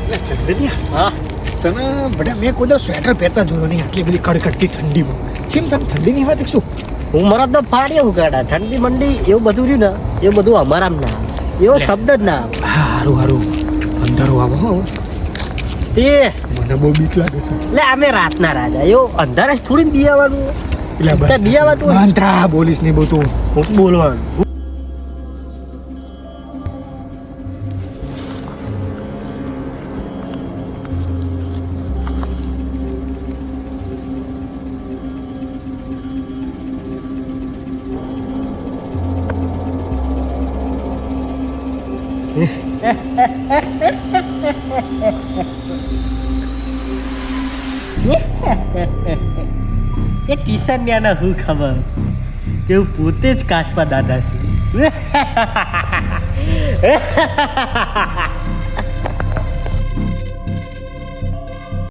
હા તને બધા મેં કોઈ દર સ્વેટર પહેરતા જોયો નહીં આટલી બધી કડકડતી ઠંડીમાં કેમ તને ઠંડી નહીં વાત શું હું મારો તો ફાડ્યો ઉગાડા ઠંડી મંડી એવું બધું રહ્યું ને એવું બધું અમારામ ના આવે એવો શબ્દ જ ના આવે હારું હારું અંધારું આવો હો તે મને બહુ બીક લાગે છે એટલે અમે રાતના રાજા એવું અંધારે થોડી બિયાવાનું એટલે બિયાવાતું મંત્રા બોલીશ નહીં બહુ તું હું બોલવાનું એ કિશન ન્યાના હું ખબર કે હું પોતે જ કાચમાં દાદા છે